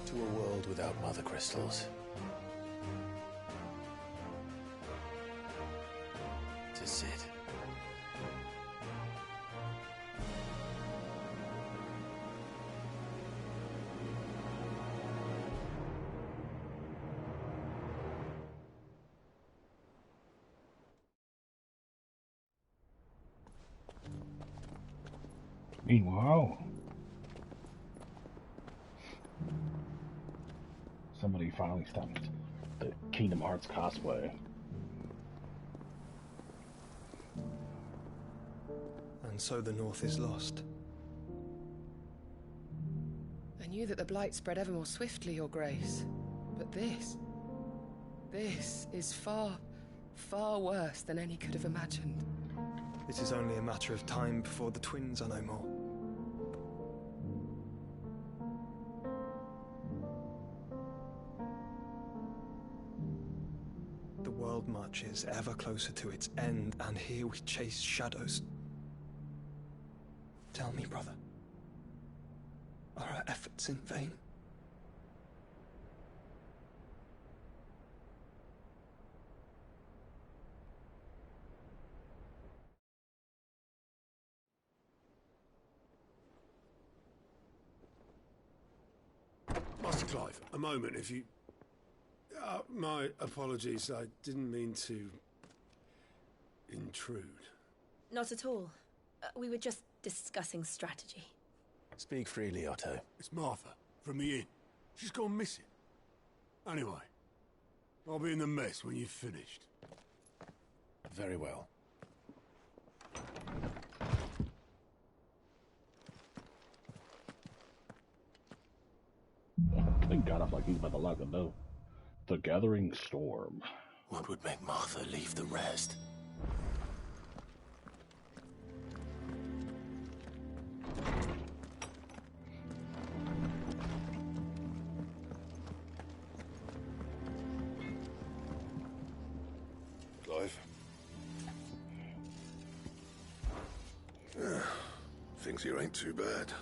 To a world without mother crystals. To Sid. Meanwhile, somebody finally stopped the Kingdom Hearts cosplay. And so the North is lost. I knew that the Blight spread ever more swiftly, Your Grace. But this is far, far worse than any could have imagined. It is only a matter of time before the twins are no more. The world marches ever closer to its end, and here we chase shadows. Tell me, brother, are our efforts in vain? Master Clive, a moment, if you... my apologies, I didn't mean to... intrude. Not at all. We were just discussing strategy. Speak freely, Otto. It's Martha, from the inn. She's gone missing. Anyway, I'll be in the mess when you've finished. Very well. They got off like he's about to lock the door. The Gathering Storm. What would make Martha leave the rest? Clive? Things here ain't too bad.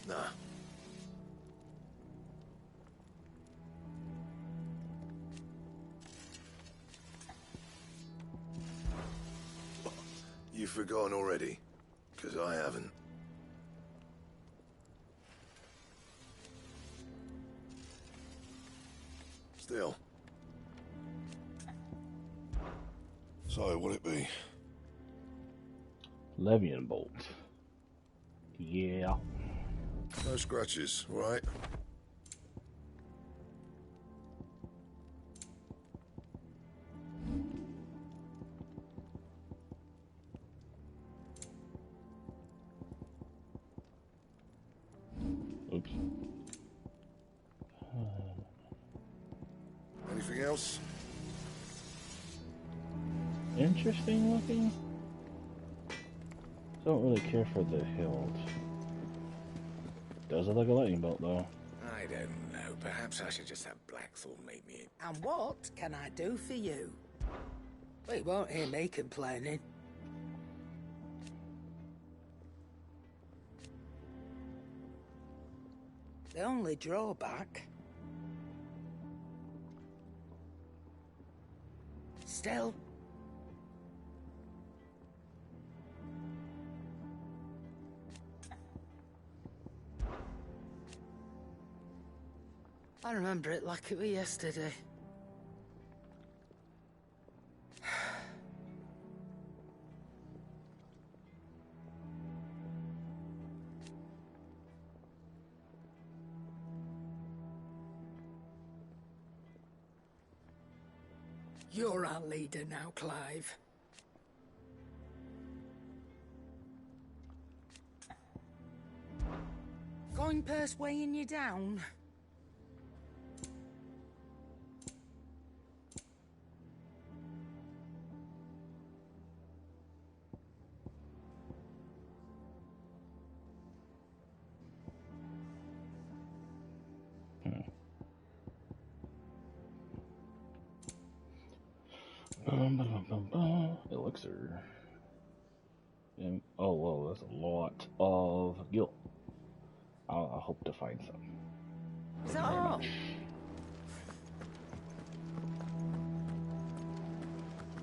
Nah. You've forgotten already? 'Cause I haven't. Still. So, what'll it be? Levian Bolt. Yeah. No scratches, all right? Oops. Anything else? Interesting looking. Don't really care for the hilt. Does it look like a lightning bolt though? I don't know. Perhaps I should just have Blackthorn make me... And what can I do for you? Well, you won't hear me complaining. The only drawback... Still... I remember it like it was yesterday. You're our leader now, Clive. coin purse weighing you down? Elixir. And, oh, whoa, that's a lot of guilt. I hope to find some. Is that all?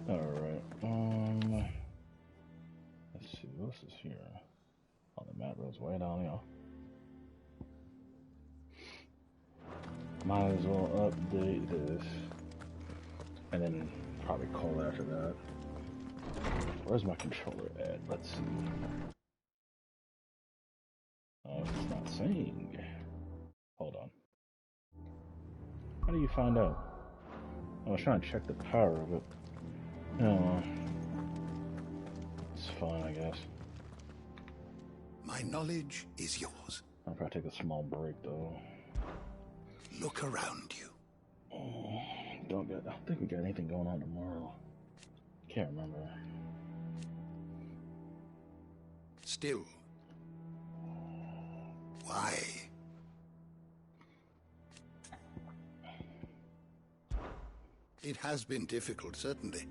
Alright, let's see, what's this here? Oh, the map goes way down here. Might as well update this. And then probably call after that. Where's my controller at? Let's see. Oh, it's not saying. Hold on. How do you find out? I was trying to check the power of it. Oh, it's fine, I guess. My knowledge is yours. I'll probably take a small break, though. Look around you. Oh, I don't think we got anything going on tomorrow. Can't remember. Still. Why? It has been difficult, certainly.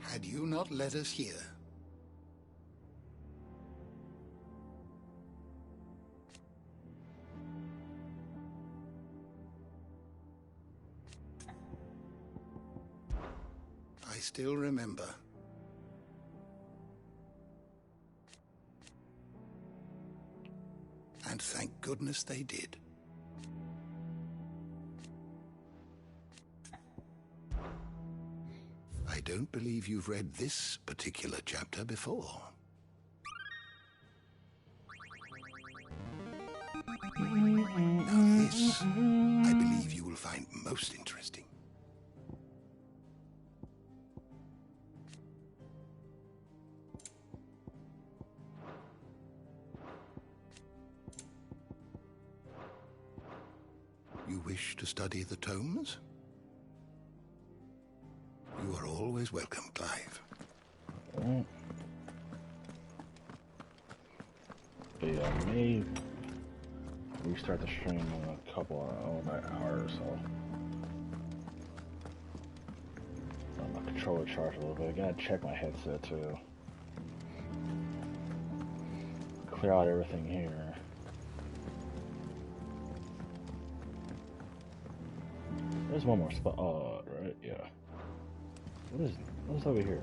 Had you not led us here, I still remember. And thank goodness they did. I don't believe you've read this particular chapter before. Now this, I believe you will find most interesting. You wish to study the tomes? You are always welcome, Clive. Yeah, I may restart the stream in a couple of hours or so. Let my controller charge a little bit. I gotta check my headset too. Clear out everything here. There's one more spot. Oh, right, yeah. What's over here?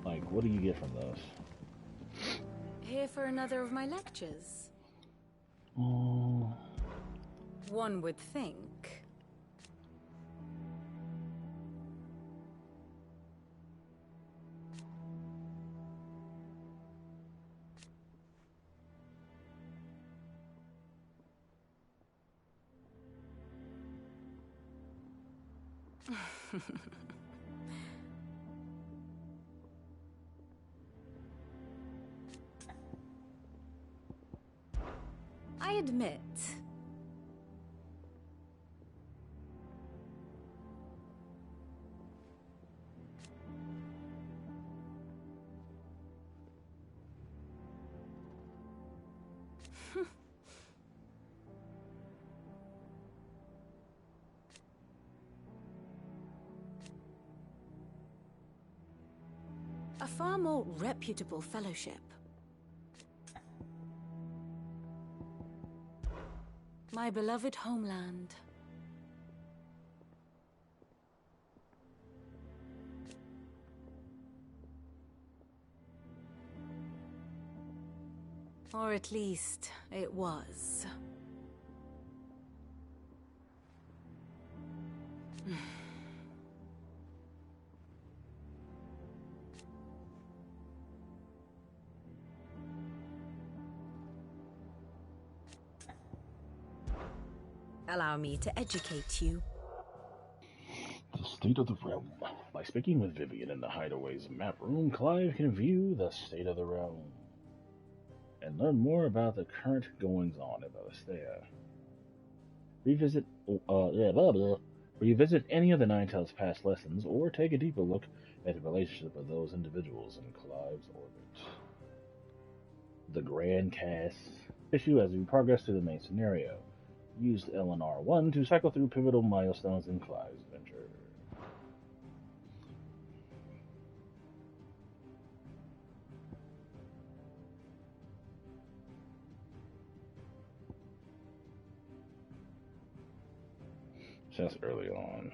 Like, what do you get from those? Here for another of my lectures? Oh. One would think. I admit. A far more reputable fellowship. My beloved homeland. Or at least, it was. Allow me to educate you. The state of the realm. By speaking with Vivian in the Hideaway's map room, Clive can view the state of the realm and learn more about the current goings-on in Valisthea. Revisit any of the Nine Tails past lessons, or take a deeper look at the relationship of those individuals in Clive's orbit. The Grand Cast issue as we progress through the main scenario. Used LNR1 to cycle through pivotal milestones in Clive's adventure. Just early on.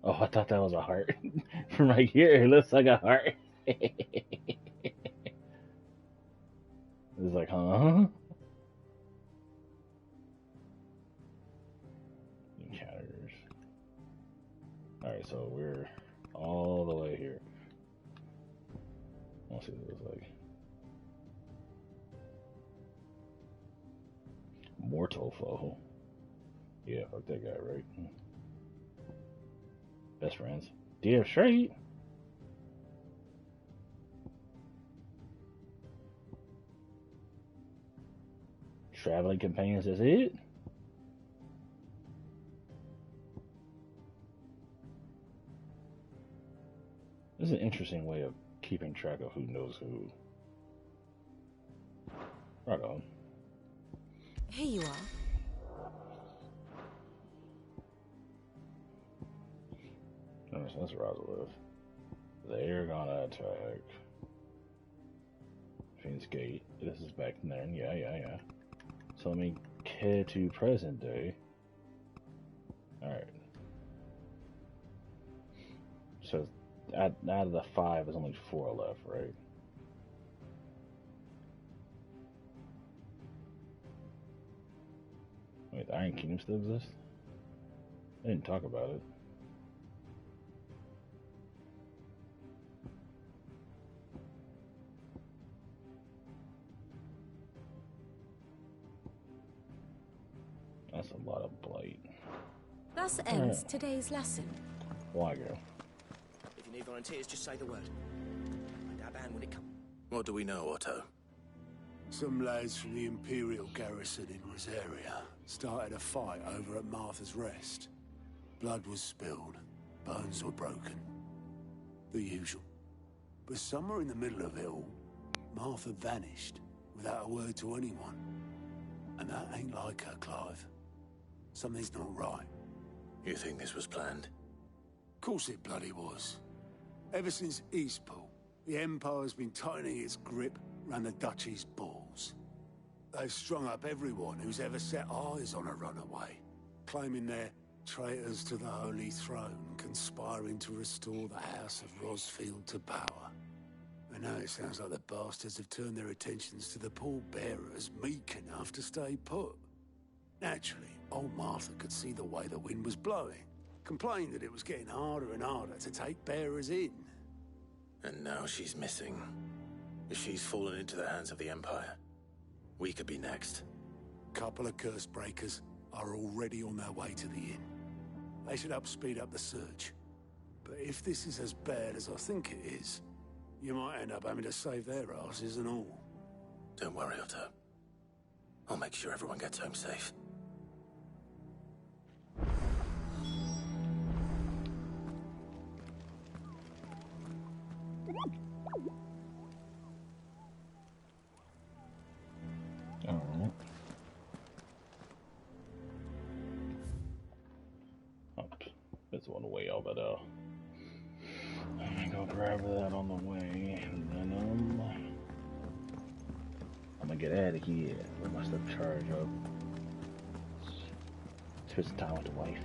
Oh, I thought that was a heart. From right here, it looks like a heart. It's like, huh? Encounters. Alright, so we're all the way here. Let's see what it looks like. Mortal foe. Yeah, fuck that guy, right? Best friends. Damn straight. Traveling companions, is it? This is an interesting way of keeping track of who knows who. Right on. Here you are. Alright, so that's Rosalith. They're gonna attack Fiend's Gate. This is back then. Yeah. So let me head to present day. Alright. So out of the 5, there's only 4 left, right? Wait, the Iron Kingdom still exists? I didn't talk about it. That's a lot of blight. Thus ends today's lesson. Why, girl? If you need volunteers, just say the word. And our band when it comes. What do we know, Otto? Some lads from the Imperial garrison in Rosaria started a fight over at Martha's Rest. Blood was spilled, bones were broken. The usual. But somewhere in the middle of it all, Martha vanished without a word to anyone. And that ain't like her, Clive. Something's not right. You think this was planned? Course it bloody was. Ever since Eastpool, the Empire's been tightening its grip round the Duchy's balls. They've strung up everyone who's ever set eyes on a runaway, claiming they're traitors to the Holy Throne, conspiring to restore the House of Rosfield to power. And now it sounds like the bastards have turned their attentions to the pallbearers meek enough to stay put. Naturally, old Martha could see the way the wind was blowing, complained that it was getting harder and harder to take bearers in. And now she's missing. If she's fallen into the hands of the Empire, we could be next. Couple of curse breakers are already on their way to the inn. They should help speed up the search. But if this is as bad as I think it is, you might end up having to save their asses and all. Don't worry, Otto. I'll make sure everyone gets home safe. Alright. Oh, this one way over there. I'm gonna go grab that on the way, and then I'm gonna get out of here. Let my stuff charge up. Spend some time with the wife.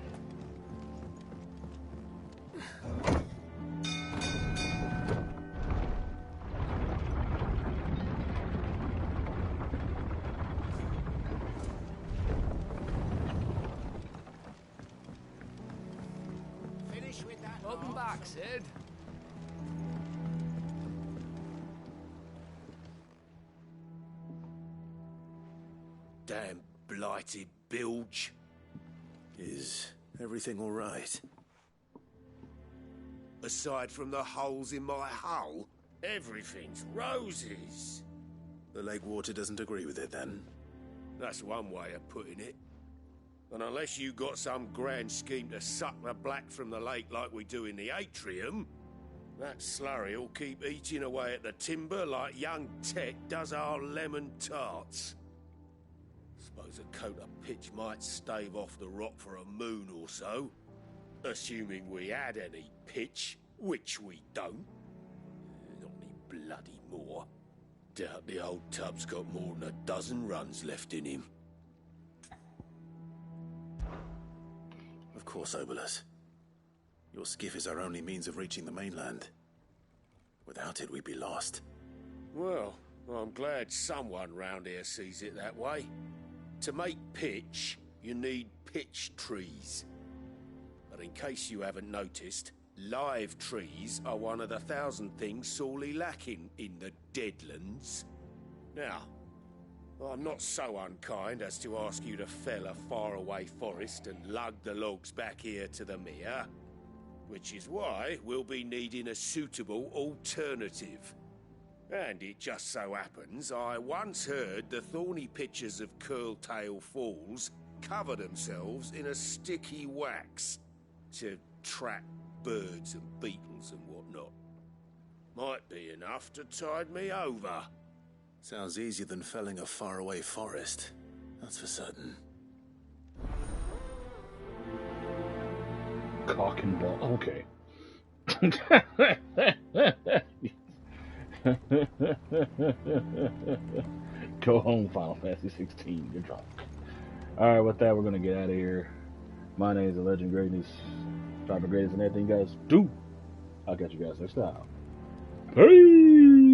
Welcome back, Sid. Damn blighted bilge. Is everything all right? Aside from the holes in my hull, everything's roses. The lake water doesn't agree with it, then? That's one way of putting it. And unless you got some grand scheme to suck the black from the lake like we do in the atrium, that slurry'll keep eating away at the timber like young Tet does our lemon tarts. Suppose a coat of pitch might stave off the rot for a moon or so, assuming we had any pitch, which we don't. Not any bloody more. Doubt the old tub's got more than a dozen runs left in him. Of course, Obolus. Your skiff is our only means of reaching the mainland. Without it, we'd be lost. Well, I'm glad someone round here sees it that way. To make pitch, you need pitch trees. But in case you haven't noticed, live trees are one of the 1,000 things sorely lacking in the Deadlands. Now, I'm not so unkind as to ask you to fell a faraway forest and lug the logs back here to the mere, which is why we'll be needing a suitable alternative. And it just so happens I once heard the thorny pitchers of Curltail Falls cover themselves in a sticky wax to trap birds and beetles and whatnot. Might be enough to tide me over. Sounds easier than felling a faraway forest. That's for certain. Cock and ball. Okay. Go home, Final Fantasy 16. You're drunk. Alright, with that, we're going to get out of here. My name is The Legend Greatness. Driver Greatness and everything you guys do. I'll catch you guys next time. Peace!